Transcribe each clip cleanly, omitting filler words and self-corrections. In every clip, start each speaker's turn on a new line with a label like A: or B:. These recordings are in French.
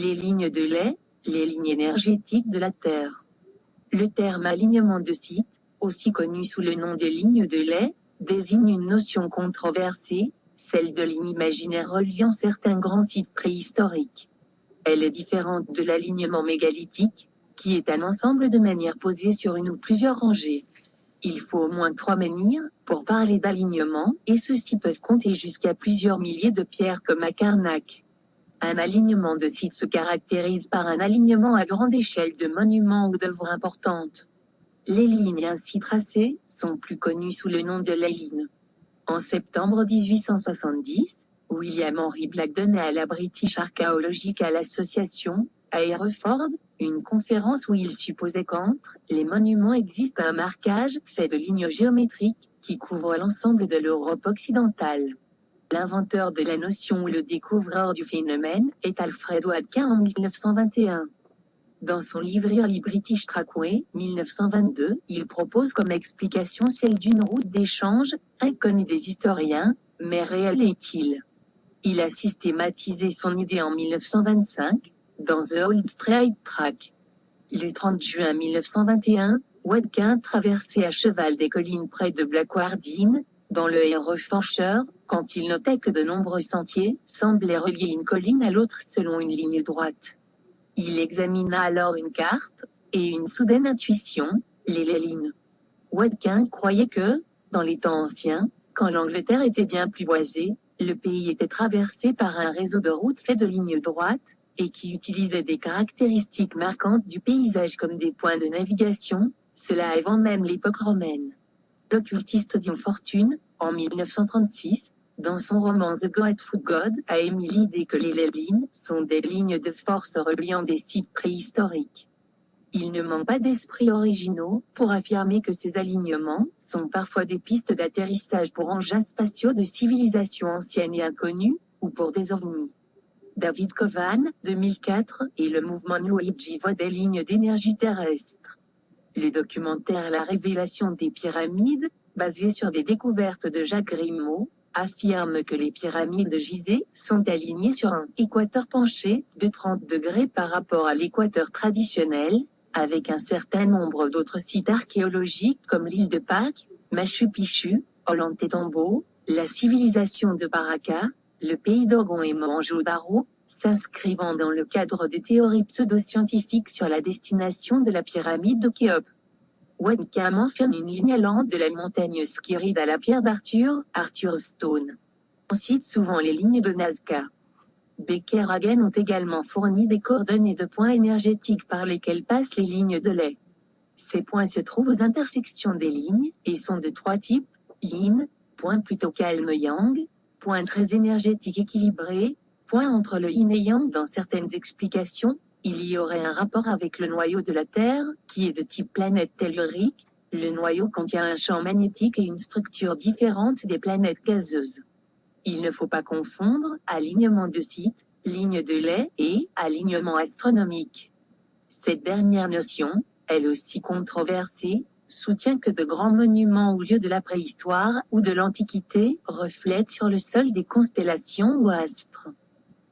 A: Les lignes de lait, les lignes énergétiques de la Terre. Le terme alignement de site, aussi connu sous le nom de ligne de lait, désigne une notion controversée, celle de ligne imaginaire reliant certains grands sites préhistoriques. Elle est différente de l'alignement mégalithique, qui est un ensemble de manières posées sur une ou plusieurs rangées. Il faut au moins 3 menhirs pour parler d'alignement, et ceux-ci peuvent compter jusqu'à plusieurs milliers de pierres comme à Karnak. Un alignement de site se caractérise par un alignement à grande échelle de monuments ou d'œuvres importantes. Les lignes ainsi tracées sont plus connues sous le nom de ley line. En septembre 1870, William Henry Black donnait à la British Archaeological Association, à Hereford, une conférence où il supposait qu'entre les monuments existe un marquage fait de lignes géométriques qui couvrent l'ensemble de l'Europe occidentale. L'inventeur de la notion ou le découvreur du phénomène est Alfred Waddkin en 1921. Dans son livre Early British Trackway, 1922, il propose comme explication celle d'une route d'échange, inconnue des historiens, mais réelle est-il. Il a systématisé son idée en 1925, dans The Old Straight Track. Le 30 juin 1921, Waddkin traversait à cheval des collines près de Blackwardine, dans le Herefordshire, quand il notait que de nombreux sentiers semblaient relier une colline à l'autre selon une ligne droite. Il examina alors une carte, et une soudaine intuition, les lignes. Waddkin croyait que, dans les temps anciens, quand l'Angleterre était bien plus boisée, le pays était traversé par un réseau de routes fait de lignes droites, et qui utilisait des caractéristiques marquantes du paysage comme des points de navigation, cela avant même l'époque romaine. L'occultiste Dion Fortune, en 1936, dans son roman The Grateful God, a émis l'idée que les lignes sont des lignes de force reliant des sites préhistoriques. Il ne manque pas d'esprits originaux pour affirmer que ces alignements sont parfois des pistes d'atterrissage pour engins spatiaux de civilisations anciennes et inconnues, ou pour des ovnis. David Covan, 2004, et le mouvement New Age voient des lignes d'énergie terrestre. Le documentaire La Révélation des pyramides, basé sur des découvertes de Jacques Grimaud, affirme que les pyramides de Gizeh sont alignées sur un équateur penché de 30 degrés par rapport à l'équateur traditionnel, avec un certain nombre d'autres sites archéologiques comme l'île de Pâques, Machu Picchu, Ollantaytambo, la civilisation de Paracas, le pays d'Orgon et Mohenjo-Daro, s'inscrivant dans le cadre des théories pseudo-scientifiques sur la destination de la pyramide de Khéops. Waddkin mentionne une ligne allant de la montagne Skirrid à la pierre d'Arthur, Arthur's Stone. On cite souvent les lignes de Nazca. Becker et Hagen ont également fourni des coordonnées de points énergétiques par lesquels passent les lignes de lait. Ces points se trouvent aux intersections des lignes, et sont de 3 types, yin, point plutôt calme yang, point très énergétique équilibré, point entre le yin et yang. Dans certaines explications, il y aurait un rapport avec le noyau de la Terre, qui est de type planète tellurique. Le noyau contient un champ magnétique et une structure différente des planètes gazeuses. Il ne faut pas confondre alignement de site, ligne de lait et alignement astronomique. Cette dernière notion, elle aussi controversée, soutient que de grands monuments ou lieux de la préhistoire ou de l'Antiquité reflètent sur le sol des constellations ou astres.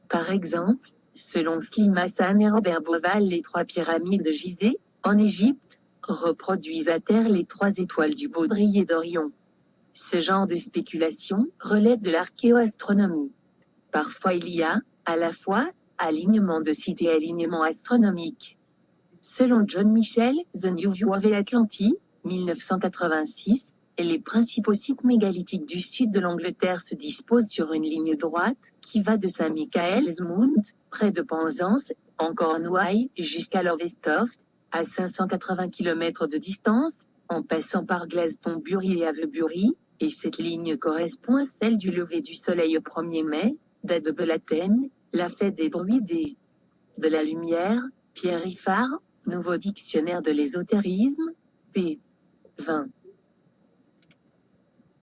A: Par exemple, selon Slim Hassan et Robert Bauval, les 3 pyramides de Gizeh, en Égypte, reproduisent à terre les 3 étoiles du baudrier d'Orion. Ce genre de spéculation relève de l'archéoastronomie. Parfois il y a, à la fois, alignement de site et alignement astronomique. Selon John Michel, The New View of Atlantis, 1986, les principaux sites mégalithiques du sud de l'Angleterre se disposent sur une ligne droite, qui va de Saint-Michael's Mount, près de Penzance, en Cornouailles, jusqu'à Lowestoft, à 580 km de distance, en passant par Glastonbury et Avebury, et cette ligne correspond à celle du lever du soleil au 1er mai, date de Bellatène, la fête des druides et de la lumière, Pierre Riffard, Nouveau dictionnaire de l'ésotérisme, p. 20.